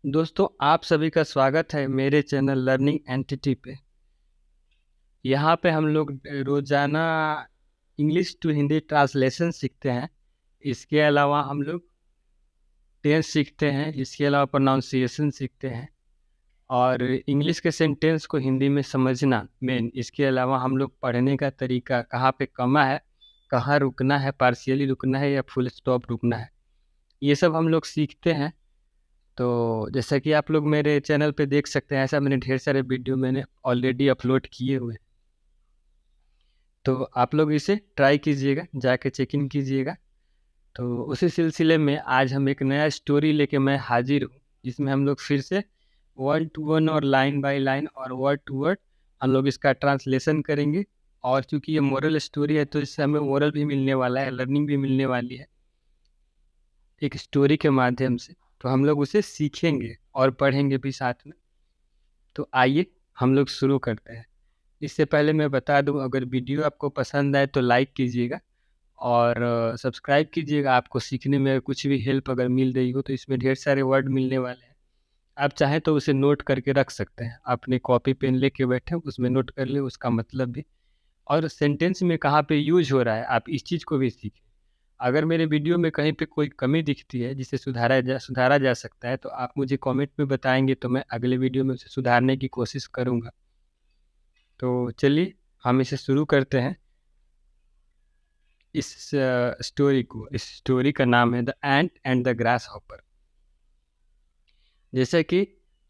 दोस्तों, आप सभी का स्वागत है मेरे चैनल लर्निंग एंटिटी पे। यहाँ पे हम लोग रोजाना इंग्लिश टू हिंदी ट्रांसलेशन सीखते हैं। इसके अलावा हम लोग टेंस सीखते हैं। इसके अलावा प्रोनाउंसिएशन सीखते हैं और इंग्लिश के सेंटेंस को हिंदी में समझना मेन। इसके अलावा हम लोग पढ़ने का तरीका, कहाँ पे कमा है, कहाँ रुकना है, पार्शियली रुकना है या फुल स्टॉप रुकना है, ये सब हम लोग सीखते हैं। तो जैसा कि आप लोग मेरे चैनल पे देख सकते हैं, ऐसा मैंने ढेर सारे वीडियो मैंने ऑलरेडी अपलोड किए हुए हैं। तो आप लोग इसे ट्राई कीजिएगा, जाके चेक इन कीजिएगा। तो उसी सिलसिले में आज हम एक नया स्टोरी लेके मैं हाजिर हूँ, जिसमें हम लोग फिर से वन टू वन और लाइन बाय लाइन और वर्ड टू वर्ड हम लोग इसका ट्रांसलेशन करेंगे। और चूंकि ये मोरल स्टोरी है तो इससे हमें मोरल भी मिलने वाला है, लर्निंग भी मिलने वाली है एक स्टोरी के माध्यम से। तो हम लोग उसे सीखेंगे और पढ़ेंगे भी साथ में। तो आइए हम लोग शुरू करते हैं। इससे पहले मैं बता दूं, अगर वीडियो आपको पसंद आए तो लाइक कीजिएगा और सब्सक्राइब कीजिएगा। आपको सीखने में कुछ भी हेल्प अगर मिल रही हो तो इसमें ढेर सारे वर्ड मिलने वाले हैं। आप चाहें तो उसे नोट करके रख सकते हैं, अपने कॉपी पेन लेके बैठे उसमें नोट कर ले उसका मतलब भी, और सेंटेंस में कहाँ पे यूज हो रहा है आप इस चीज़ को भी सीखें। अगर मेरे वीडियो में कहीं पे कोई कमी दिखती है जिसे सुधारा जा सकता है तो आप मुझे कमेंट में बताएंगे, तो मैं अगले वीडियो में उसे सुधारने की कोशिश करूँगा। तो चलिए हम इसे शुरू करते हैं। इस स्टोरी को, इस स्टोरी का नाम है the ant and the grass hopper. जैसे कि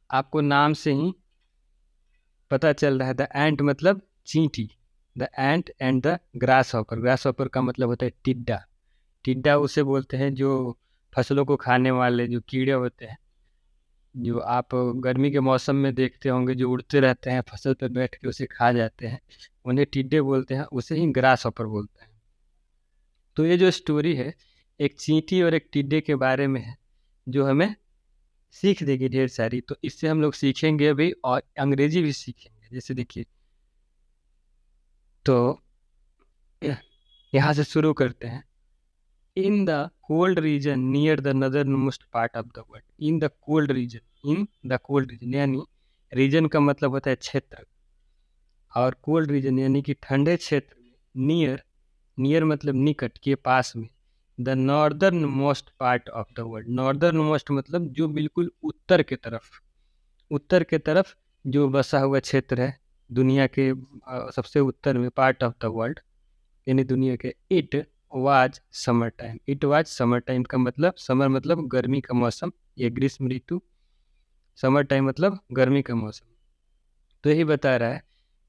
आपको नाम से ही पता चल रहा है, द एंट मतलब चींटी, the ant and the grass hopper. Grass hopper का मतलब होता है टिड्डा। टिड्डा उसे बोलते हैं जो फसलों को खाने वाले जो कीड़े होते हैं, जो आप गर्मी के मौसम में देखते होंगे, जो उड़ते रहते हैं फसल पर बैठ के उसे खा जाते हैं, उन्हें टिड्डे बोलते हैं, उसे ही ग्रास हॉपर बोलते हैं। तो ये जो स्टोरी है एक चींटी और एक टिड्डे के बारे में है, जो हमें सीख देगी ढेर सारी। तो इससे हम लोग सीखेंगे अभी और अंग्रेजी भी सीखेंगे। जैसे देखिए, तो यहाँ से शुरू करते हैं। In the cold region near the northern most part of the world. In the cold region, in the cold region यानी रीजन का मतलब होता है क्षेत्र, और कोल्ड रीजन यानी कि ठंडे क्षेत्र में, नियर, नियर मतलब निकट के पास में, the northern most part of the world. Northern most मतलब जो बिल्कुल उत्तर के तरफ, उत्तर के तरफ जो बसा हुआ क्षेत्र है दुनिया के सबसे उत्तर में, पार्ट ऑफ द वर्ल्ड यानी दुनिया के। It was summer time. It was summer time का मतलब, समर मतलब गर्मी का मौसम, ये ग्रीष्म ऋतु, समर टाइम मतलब गर्मी का मौसम। तो यही बता रहा है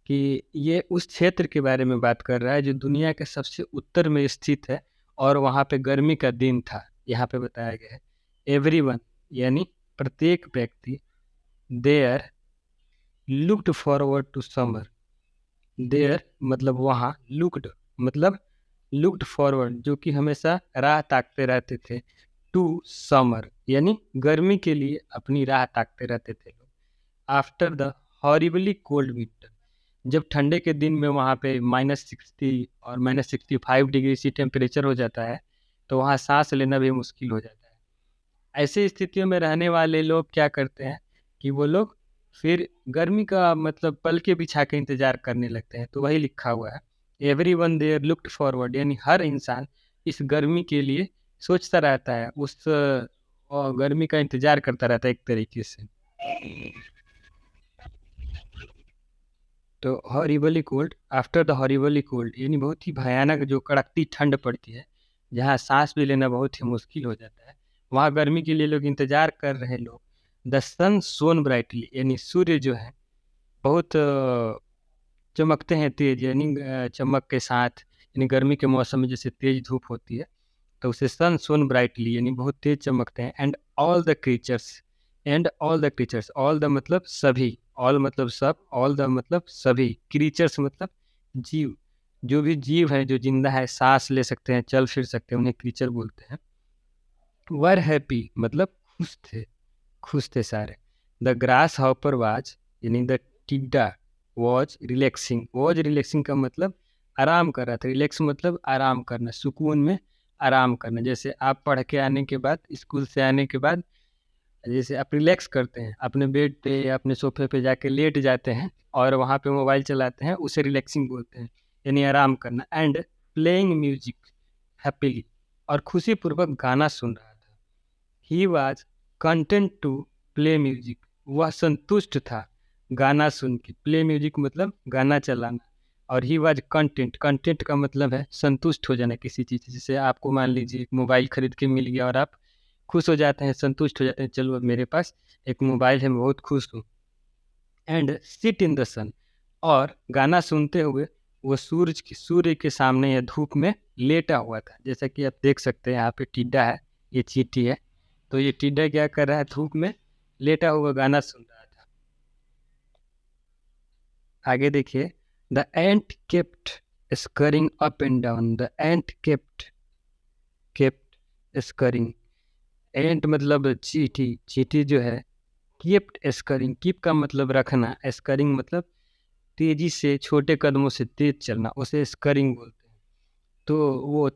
कि ये उस क्षेत्र के बारे में बात कर रहा है जो दुनिया के सबसे उत्तर में स्थित है, और वहाँ पे गर्मी का दिन था। यहाँ पे बताया गया है एवरीवन यानी प्रत्येक व्यक्ति, there looked forward to summer. There मतलब वहाँ, लुक्ड मतलब लुक्ड फॉरवर्ड जो कि हमेशा राह ताकते रहते थे, टू समर यानी गर्मी के लिए अपनी राह ताकते रहते थे लोग। After the horribly cold winter, जब ठंडे के दिन में वहाँ पे -60 और -65 डिग्री सी टेम्परेचर हो जाता है, तो वहाँ सांस लेना भी मुश्किल हो जाता है। ऐसी स्थितियों में रहने वाले लोग क्या करते हैं कि वो लोग फिर गर्मी का मतलब पल के बिछा के इंतजार करने लगते हैं। तो वही लिखा हुआ है, everyone there looked forward यानी हर इंसान इस गर्मी के लिए सोचता रहता है, उस गर्मी का इंतजार करता रहता है एक तरीके से। तो horribly cold, after the horribly cold यानी बहुत ही भयानक जो कड़कती ठंड पड़ती है, जहाँ सांस भी लेना बहुत ही मुश्किल हो जाता है, वहाँ गर्मी के लिए लोग इंतजार कर रहे हैं लोग। द सन सोन ब्राइटली यानी सूर्य जो है बहुत चमकते हैं तेज, यानी चमक के साथ, यानी गर्मी के मौसम में जैसे तेज धूप होती है तो उसे सन सोन ब्राइटली यानी बहुत तेज चमकते हैं। And all the creatures, and all the creatures, all the मतलब सभी, ऑल मतलब सब, ऑल द मतलब सभी, क्रीचर्स मतलब जीव, जो भी जीव है जो जिंदा है, सांस ले सकते हैं, चल फिर सकते हैं, उन्हें क्रीचर बोलते हैं। वर हैप्पी मतलब खुश थे, खुश थे सारे। द ग्रास हॉपर वाज यानी द टिड्डा वॉज रिलैक्सिंग। वॉज रिलैक्सिंग का मतलब आराम कर रहा था। रिलैक्स मतलब आराम करना, सुकून में आराम करना। जैसे आप पढ़ के आने के बाद, स्कूल से आने के बाद जैसे आप रिलैक्स करते हैं, अपने बेड पे या अपने सोफे पे जाके लेट जाते हैं और वहाँ पे मोबाइल चलाते हैं, उसे रिलैक्सिंग बोलते हैं, यानी आराम करना। एंड प्लेइंग म्यूजिक हैप्पीली, और खुशीपूर्वक गाना सुन रहा था। He was content to play music, वह संतुष्ट था गाना सुन के। प्ले म्यूजिक मतलब गाना चलाना, और ही वॉज कंटेंट, कंटेंट का मतलब है संतुष्ट हो जाना किसी चीज़ से। जैसे आपको मान लीजिए मोबाइल खरीद के मिल गया और आप खुश हो जाते हैं, संतुष्ट हो जाते हैं, चलो अब मेरे पास एक मोबाइल है, मैं बहुत खुश हूँ। एंड सिट इन द सन, और गाना सुनते हुए वो सूर्य के सामने या धूप में लेटा हुआ था। जैसा कि आप देख सकते हैं यहाँ पे टिड्डा है, ये चींटी है, तो ये टिड्डा क्या कर रहा है, धूप में लेटा हुआ गाना सुन रहा था। आगे देखिए, the ant kept scurrying up and down, the ant kept scurrying. Ant मतलब चींटी, चींटी जो है कीप्ट स्करिंग, कीप का मतलब रखना, स्करिंग मतलब तेजी से छोटे कदमों से तेज चलना, उसे स्करिंग बोलते हैं। तो वो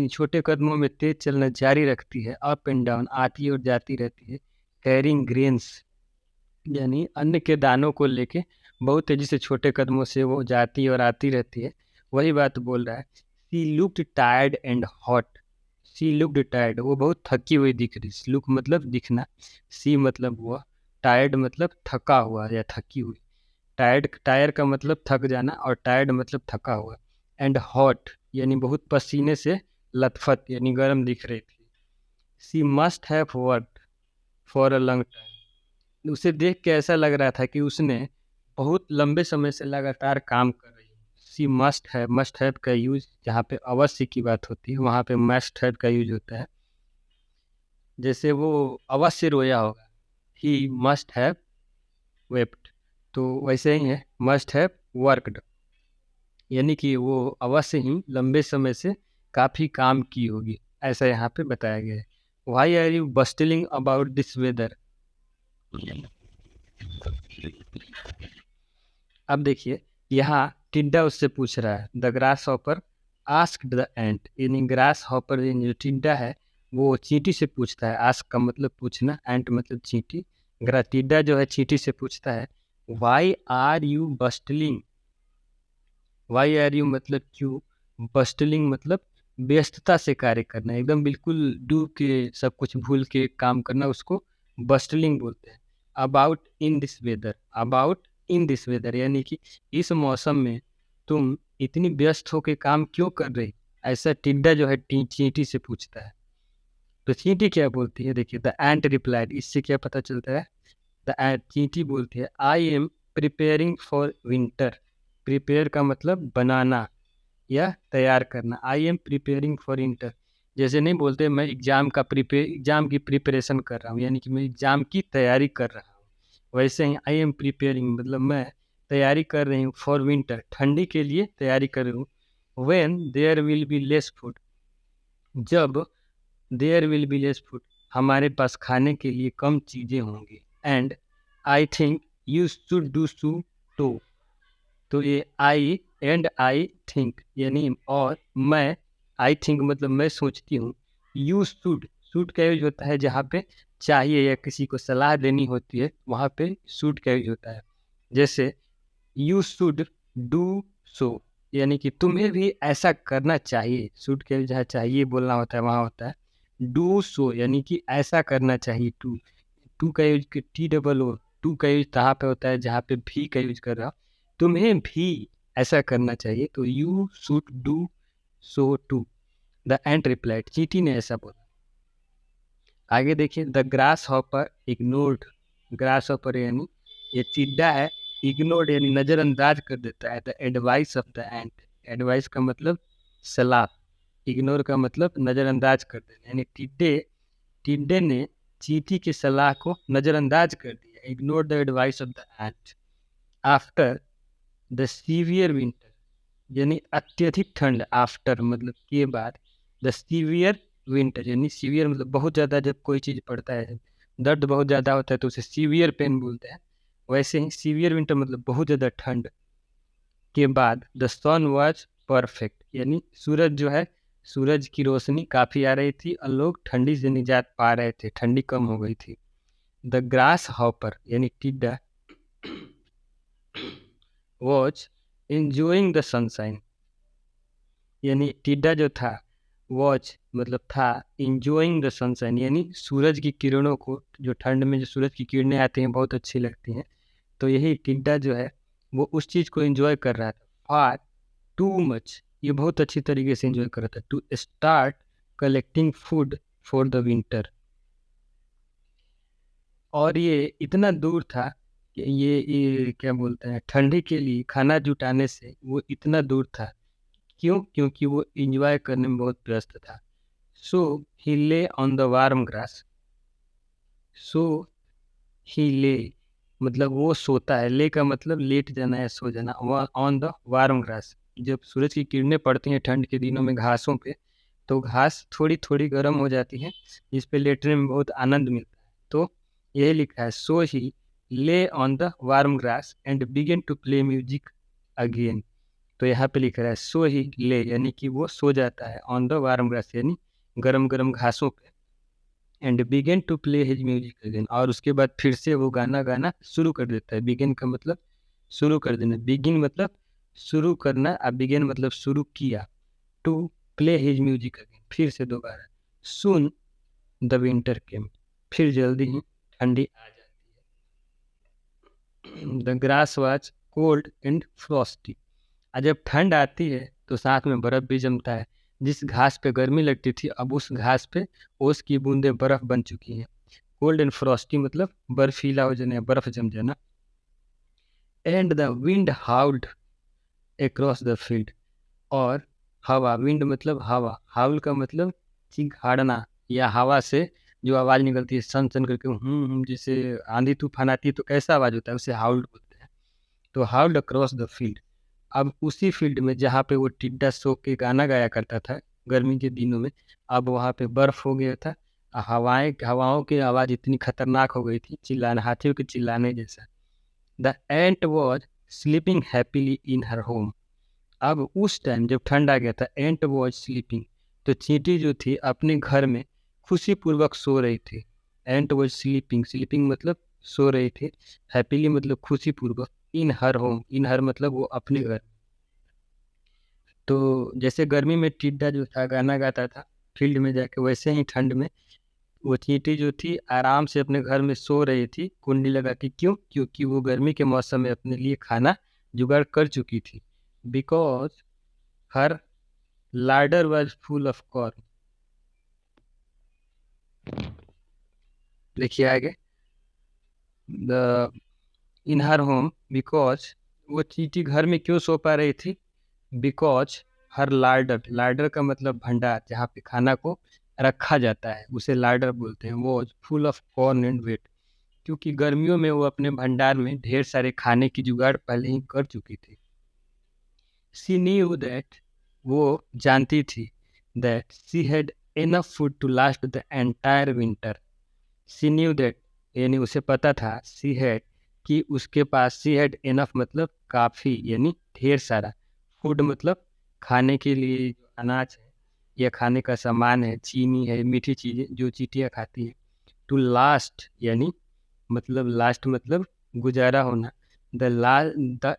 छोटे कदमों में तेज चलना जारी रखती है, अप एंड डाउन, आती और जाती रहती है। कैरिंग ग्रेन्स, यानी अन्न के दानों को लेके बहुत तेजी से छोटे कदमों से वो जाती और आती रहती है, वही बात बोल रहा है। She looked tired and hot, she looked tired, वो बहुत थकी हुई दिख रही। लुक मतलब दिखना, सी मतलब वो, टायर्ड मतलब थका हुआ या थकी हुई। टायर का मतलब थक जाना, और टायर्ड मतलब थका हुआ। एंड हॉट यानी बहुत पसीने से लथपथ, यानी गर्म दिख रही थी। She must have worked for a long time, उसे देख के ऐसा लग रहा था कि उसने बहुत लंबे समय से लगातार काम कर रही है। सी मस्ट हैव का यूज जहाँ पे अवश्य की बात होती है, वहाँ पे मस्ट हैव का यूज होता है। जैसे वो अवश्य रोया होगा, ही मस्ट हैव वेप्ट, तो वैसे ही है मस्ट हैव वर्कड, यानी कि वो अवश्य ही लंबे समय से काफ़ी काम की होगी, ऐसा यहाँ पे बताया गया है। Why are you bustling about this weather. अब देखिए, यहाँ टिड्डा उससे पूछ रहा है, the grasshopper asked the ant, यानी ग्रास हॉपर जो टिड्डा है वो चींटी से पूछता है। आस्क का मतलब पूछना, एंट मतलब चींटी, टिड्डा जो है चींटी से पूछता है, why are you bustling, why are you मतलब क्यों, बस्टलिंग मतलब व्यस्तता से कार्य करना, एकदम बिल्कुल डूब के सब कुछ भूल के काम करना, उसको बस्टलिंग बोलते हैं। About in this weather, about in this weather यानी कि इस मौसम में तुम इतनी व्यस्त होके काम क्यों कर रही, ऐसा टिड्डा जो है चींटी से पूछता है। तो चींटी क्या बोलती है, देखिए, द एंट रिप्लाइड, इससे क्या पता चलता है, द एंट, चींटी बोलती है, I am preparing for winter. Prepare का मतलब बनाना या तैयार करना, I am preparing for inter. जैसे नहीं बोलते मैं एग्जाम की प्रिपरेशन कर रहा हूँ, यानी कि मैं एग्जाम की तैयारी कर रहा हूँ, वैसे ही आई एम प्रिपेयरिंग मतलब मैं तैयारी कर रही हूँ, फॉर विंटर, ठंडी के लिए तैयारी कर रही हूँ। When there will be less food, जब there will be less food, हमारे पास खाने के लिए कम चीज़ें होंगी। And I think you should do so too, तो ये आई थिंक यानी और, मैं, आई थिंक मतलब मैं सोचती हूँ, यू शुड का यूज होता है जहाँ पे चाहिए या किसी को सलाह देनी होती है, वहाँ पे शुड का यूज होता है। जैसे यू शुड डू सो, यानी कि तुम्हें भी ऐसा करना चाहिए। शुड का यूज जहाँ चाहिए बोलना होता है वहाँ होता है। डू सो यानी कि ऐसा करना चाहिए। टू का यूज TOO, टू का यूज तहाँ पे होता है जहाँ पे भी का यूज कर रहा हो, तुम्हें भी ऐसा करना चाहिए, तो you should do so too. The ant replied, चींटी ने ऐसा बोला। आगे देखिए, the grasshopper ignored, grasshopper यानी ये टिड्डा है, इग्नोर्ड यानी नज़रअंदाज कर देता है the advice of the ant. Advice का मतलब सलाह, इग्नोर का मतलब नज़रअंदाज कर देना, यानी टिड्डे ने चींटी की सलाह को नज़रअंदाज कर दिया, ignore the advice of the ant. After the severe winter, यानी अत्यधिक ठंड, आफ्टर मतलब के बाद, द सीवियर विंटर यानी सीवियर मतलब बहुत ज़्यादा, जब कोई चीज़ पड़ता है, दर्द बहुत ज़्यादा होता है तो उसे सीवियर पेन बोलते हैं, वैसे ही सीवियर विंटर मतलब बहुत ज़्यादा ठंड के बाद, द सन वाज परफेक्ट, यानी सूरज जो है सूरज की रोशनी काफ़ी आ रही थी और लोग ठंडी से निजात पा रहे थे, ठंडी कम हो गई थी। द ग्रास हॉपर यानी टिड्डा वॉज एंजॉइंग द सनशाइन, यानी टिड्डा जो था वॉच मतलब था इंजॉइंग द सनशाइन, यानी सूरज की किरणों को, जो ठंड में जो सूरज की किरणें आती हैं बहुत अच्छी लगती हैं, तो यही टिड्डा जो है वो उस चीज़ को एंजॉय कर रहा था। फार टू मच, ये बहुत अच्छी तरीके से एंजॉय कर रहा था। To start collecting food for the winter, और ये इतना दूर था कि ये क्या बोलते हैं, ठंडी के लिए खाना जुटाने से वो इतना दूर था। क्यों? क्योंकि वो इंजॉय करने में बहुत व्यस्त था। सो he lay on the warm grass, so he ले मतलब वो सोता है, ले का मतलब लेट जाना है, सो जाना। ऑन द वार्म ग्रास, जब सूरज की किरणें पड़ती हैं ठंड के दिनों में घासों पे, तो घास थोड़ी थोड़ी गर्म हो जाती है, जिस पे लेटने में बहुत आनंद मिलता है। तो यही लिखा है, so he lay on the warm grass and begin to play music again. तो यहाँ पे लिख रहा है सो ही ले, यानी कि वो सो जाता है, ऑन द वार्म ग्रास यानी गरम गरम घासों पे, and began to play his music again, और उसके बाद फिर से वो गाना गाना शुरू कर देता है। बिगिन का मतलब शुरू कर देना, बिगिन मतलब शुरू करना, और बिगिन मतलब शुरू किया। To play his music again, फिर से दोबारा। सुन द विंटर केम, फिर जल्दी ही ठंडी आ जाती है। The grass was cold and Frosty, और जब ठंड आती है तो साथ में बर्फ भी जमता है। जिस घास पे गर्मी लगती थी, अब उस घास पे ओस की बूंदें बर्फ बन चुकी हैं। कोल्ड एंड फ्रॉस्टी मतलब बर्फीला हो जाना, बर्फ जम जाना। And the wind howled across the field, और हवा, विंड मतलब हवा, हाउल का मतलब चिंघाड़ना, या हवा से जो आवाज़ निकलती है सन सन करके, जैसे आंधी तूफान आती है तो कैसा आवाज़ होता है, उसे हाउल्ड बोलते हैं। तो हाउल्ड अक्रॉस द फील्ड, अब उसी फील्ड में जहाँ पे वो टिड्डा सो के गाना गाया करता था गर्मी के दिनों में, अब वहाँ पे बर्फ हो गया था। हवाओं की आवाज़ इतनी खतरनाक हो गई थी, चिल्लाना, हाथियों के चिल्लाने जैसा। The ant was sleeping happily in her home, अब उस टाइम जब ठंड आ गया था, एंट वॉज स्लीपिंग, तो चींटी जो थी अपने घर में खुशी पूर्वक सो रही थी। एंट वॉज स्लीपिंग, स्लीपिंग मतलब सो रही थी, हैप्पीली मतलब खुशी पूर्वक, इन हर होम, इन हर मतलब वो अपने घर। तो जैसे गर्मी में टिड्डा जो था गाना गाता था फील्ड में जाके, वैसे ही ठंड में वो चींटी जो थी आराम से अपने घर में सो रही थी कुंडी लगा के। क्यों? क्योंकि वो गर्मी के मौसम में अपने लिए खाना जुगाड़ कर चुकी थी। Because her larder was full of corn, देखिए आगे, the in her home, because वो चींटी घर में क्यों सो पा रही थी? बिकॉज हर लार्डर, लार्डर का मतलब भंडार, जहाँ पे खाना को रखा जाता है उसे लार्डर बोलते हैं, वो full of corn and wheat, क्योंकि गर्मियों में वो अपने भंडार में ढेर सारे खाने की जुगाड़ पहले ही कर चुकी थी। सी न्यू दैट, वो जानती थी, that she had enough food to last the entire winter. She knew that यानी उसे पता था, सी हैड कि उसके पास, सी हैड एनफ मतलब काफ़ी यानी ढेर सारा, फूड मतलब खाने के लिए जो अनाज है या खाने का सामान है, चीनी है, मीठी चीज़ें जो चींटियाँ खाती हैं। टू लास्ट यानी मतलब लास्ट मतलब गुजारा होना, द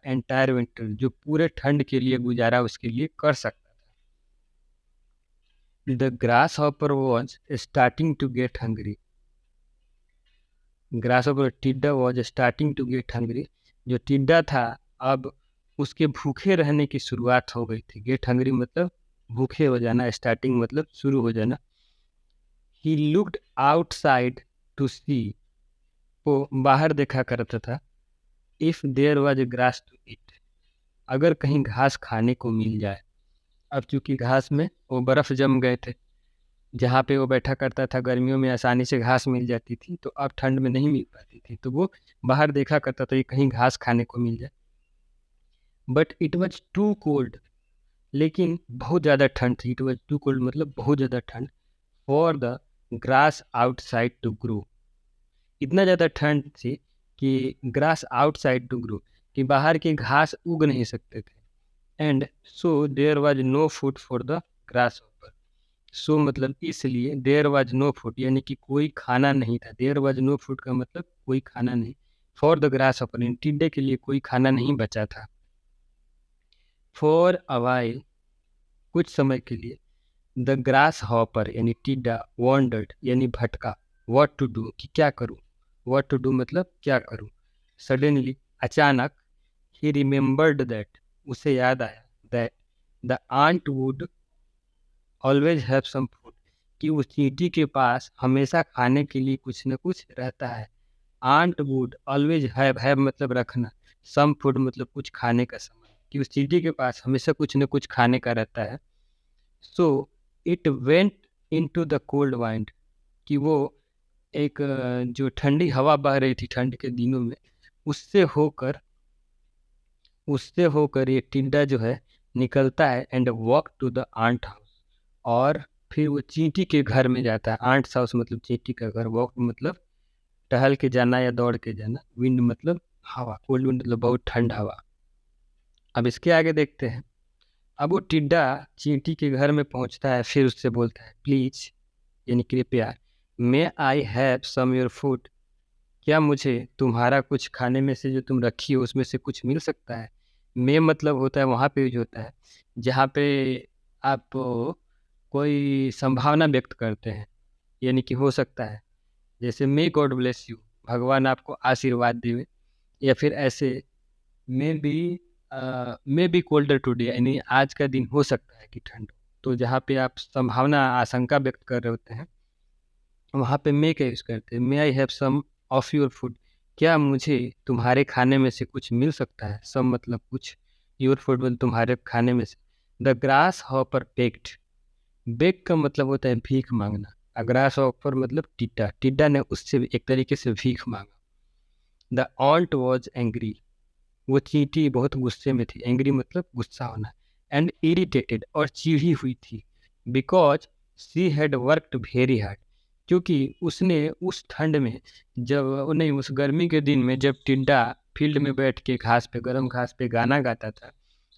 एंटायर विंटर जो पूरे ठंड के लिए गुजारा उसके लिए कर सकता था। The grasshopper was starting to get hungry, grasshopper टिड्डा was starting to get hungry, जो टिड्डा था अब उसके भूखे रहने की शुरुआत हो गई थी। गेट हंग्री मतलब भूखे हो जाना, स्टार्टिंग मतलब शुरू हो जाना। He looked outside to see, वो बाहर देखा करता था, if there was grass to eat, अगर कहीं घास खाने को मिल जाए। अब चूंकि घास में वो बर्फ़ जम गए थे, जहाँ पे वो बैठा करता था गर्मियों में आसानी से घास मिल जाती थी, तो अब ठंड में नहीं मिल पाती थी, तो वो बाहर देखा करता था कि कहीं घास खाने को मिल जाए। But it was too cold, लेकिन बहुत ज़्यादा ठंड थी। इट वॉज टू कोल्ड मतलब बहुत ज़्यादा ठंड, for the grass outside to grow, इतना ज़्यादा ठंड थी कि ग्रास आउटसाइड टू ग्रो, कि बाहर के घास उग नहीं सकते थे। And so there was no food for the grasshopper, so मतलब इसलिए देयर वाज नो फूड, यानी कि कोई खाना नहीं था। देयर वाज नो फूड का मतलब कोई खाना नहीं। फॉर द ग्रास हॉपर, यानी टिड्डे के लिए कोई खाना नहीं बचा था। फॉर अ व्हाइल, कुछ समय के लिए, द ग्रास हॉपर यानी टिड्डा, वॉन्डर्ड यानी भटका, व्हाट टू डू कि क्या करूं, व्हाट टू डू मतलब क्या करूं। सडनली, अचानक, ही रिमेम्बर्ड दैट, उसे याद आया, that the ant would always have some food, कि उस चींटी के पास हमेशा खाने के लिए कुछ न कुछ रहता है। आंट वुड ऑलवेज हैव मतलब रखना, सम फूड मतलब कुछ खाने का सामान, कि उस चींटी के पास हमेशा कुछ न कुछ खाने का रहता है। So it went into the cold wind, कि वो एक जो ठंडी हवा बह रही थी ठंड के दिनों में, उससे होकर उससे होकर ये टिड्डा जो है निकलता है, and walk to the ant house, और फिर वो चींटी के घर में जाता है। आंट हाउस मतलब चींटी का घर, वॉक मतलब टहल के जाना या दौड़ के जाना, विंड मतलब हवा, कोल्ड विंड मतलब बहुत ठंड हवा। अब इसके आगे देखते हैं। अब वो टिड्डा चींटी के घर में पहुंचता है, फिर उससे बोलता है, प्लीज यानी कृपया, may I have some your food, क्या मुझे तुम्हारा कुछ खाने में से जो तुम रखी हो उसमें से कुछ मिल सकता है। मे मतलब होता है वहाँ पे यूज होता है जहाँ पे आप कोई संभावना व्यक्त करते हैं, यानी कि हो सकता है, जैसे मे गॉड ब्लेस यू, भगवान आपको आशीर्वाद देवे, या फिर ऐसे may be may be colder today, यानी आज का दिन हो सकता है कि ठंड हो। तो जहाँ पे आप संभावना आशंका व्यक्त कर रहे होते हैं वहाँ पे मे का यूज़ करते हैं। May I have some of your food, क्या मुझे तुम्हारे खाने में से कुछ मिल सकता है। सम मतलब कुछ, योर फूड मतलब तुम्हारे खाने में से। The grasshopper begged, beg का मतलब होता है भीख मांगना। ग्रास हॉपर मतलब टिड्डा, टिड्डा ने उससे एक तरीके से भीख मांगा। द ऑल्ट वॉज एंग्री, वो चींटी बहुत गुस्से में थी। एंग्री मतलब गुस्सा होना। एंड इरिटेटेड, और चिढ़ी हुई थी। Because she had worked very hard, क्योंकि उसने उस ठंड में, जब नहीं उस गर्मी के दिन में, जब टिड्डा फील्ड में बैठ के घास पे, गर्म घास पे गाना गाता था,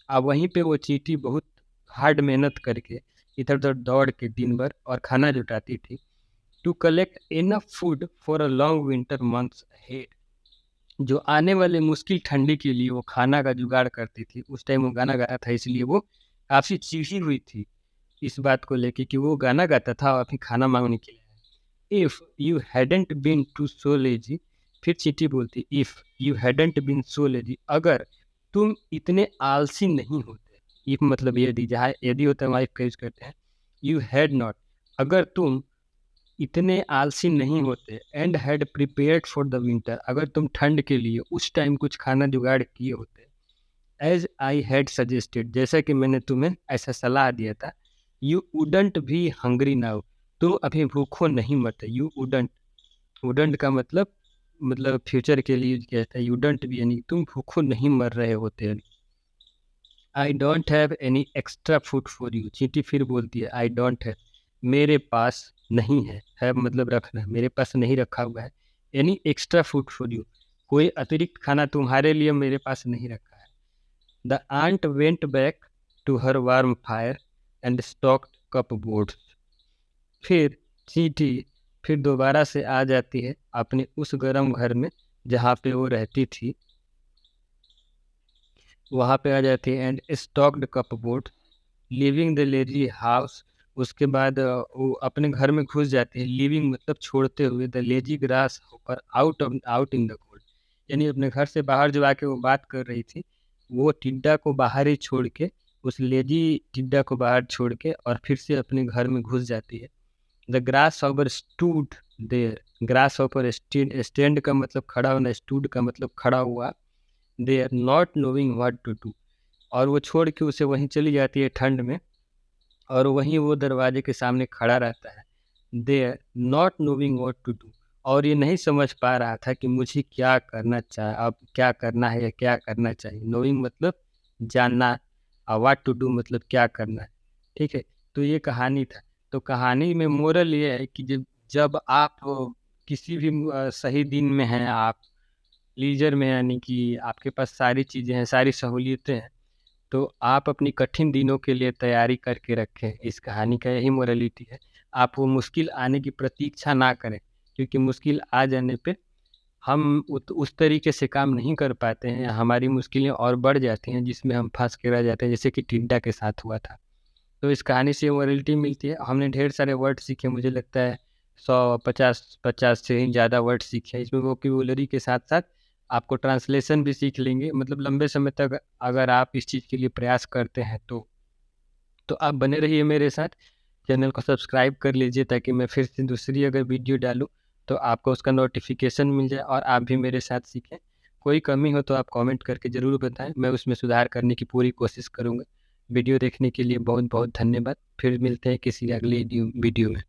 अब वहीं पे वो चींटी बहुत हार्ड मेहनत करके इधर उधर दौड़ के दिन भर और खाना जुटाती थी, to collect enough food for a long winter months ahead, जो आने वाले मुश्किल ठंडी के लिए वो खाना का जुगाड़ करती थी। उस टाइम वो गाना गाया था, इसलिए वो काफ़ी चिढ़ी हुई थी इस बात को लेके कि वो गाना गाता था और फिर खाना मांगने के लिए। If you hadn't been too so lazy, फिर चींटी बोलती, if you hadn't been so lazy, अगर तुम इतने आलसी नहीं होते। इफ मतलब यदि, जहाँ यदि होता है वहाँ इफ का यूज करते हैं। यू हैड नॉट, अगर तुम इतने आलसी नहीं होते। And had prepared for the winter, अगर तुम ठंड के लिए उस टाइम कुछ खाना जुगाड़ किए होते। एज आई हैड सजेस्टेड, जैसा कि मैंने तुम्हें ऐसा सलाह दिया था। यू वुडंट भी हंग्री नाउ, तुम अभी भूखो नहीं मरते। यू वुडंट, वुडंट का मतलब फ्यूचर के लिए यूज किया जाता है। यूडंट भी यानी तुम भूखो नहीं मर रहे होते। I don't have any extra food for you, चींटी फिर बोलती है, आई डोंट हैव, मेरे पास नहीं है मतलब रखना, मेरे पास नहीं रखा हुआ है। Any extra food for you, कोई अतिरिक्त खाना तुम्हारे लिए मेरे पास नहीं रखा है। The ant went back to her warm fire and stocked cupboards, फिर चींटी फिर दोबारा से आ जाती है अपने उस गर्म घर में जहाँ पे वो रहती थी, वहाँ पे आ जाती है। And stocked cup board, living the lazy house, उसके बाद वो अपने घर में घुस जाते हैं। लिविंग मतलब छोड़ते हुए, द लेजी ग्रास होकर out out in the cold, यानी अपने घर से बाहर जो आके वो बात कर रही थी, वो टिड्डा को बाहर ही छोड़ के, उस लेजी टिड्डा को बाहर छोड़ के और फिर से अपने घर में घुस जाती है। The grasshopper stood there, grasshopper stand का मतलब खड़ा होना, स्टूड का मतलब खड़ा हुआ, there not knowing what to do, और वो छोड़ के उसे वहीं चली जाती है ठंड में, और वहीं वो दरवाजे के सामने खड़ा रहता है। There not knowing what to do, और ये नहीं समझ पा रहा था कि मुझे क्या करना चाह, अब क्या करना है या क्या करना चाहिए। नोइंग मतलब जानना, और व्हाट टू डू मतलब क्या करना है। ठीक है, तो ये कहानी था। तो कहानी में मोरल ये है कि जब जब आप किसी भी सही दिन में हैं, आप लीजर में, यानी कि आपके पास सारी चीज़ें हैं, सारी सहूलियतें हैं, तो आप अपनी कठिन दिनों के लिए तैयारी करके रखें। इस कहानी का यही मोरालिटी है। आप वो मुश्किल आने की प्रतीक्षा ना करें, क्योंकि मुश्किल आ जाने पे हम उस तरीके से काम नहीं कर पाते हैं, हमारी मुश्किलें और बढ़ जाती हैं, जिसमें हम फँस के रह जाते हैं, जैसे कि टिड्डा के साथ हुआ था। तो इस कहानी से मोरालिटी मिलती है। हमने ढेर सारे वर्ड सीखे, मुझे लगता है 100-50 से ही ज़्यादा वर्ड सीखे हैं। इसमें वोकैब्युलरी के साथ-साथ आपको ट्रांसलेशन भी सीख लेंगे। मतलब लंबे समय तक अगर आप इस चीज़ के लिए प्रयास करते हैं तो आप बने रहिए मेरे साथ। चैनल को सब्सक्राइब कर लीजिए ताकि मैं फिर से दूसरी अगर वीडियो डालूँ तो आपको उसका नोटिफिकेशन मिल जाए और आप भी मेरे साथ सीखें। कोई कमी हो तो आप कमेंट करके ज़रूर बताएं, मैं उसमें सुधार करने की पूरी कोशिश करूँगा। वीडियो देखने के लिए बहुत बहुत धन्यवाद। फिर मिलते हैं किसी अगली वीडियो में।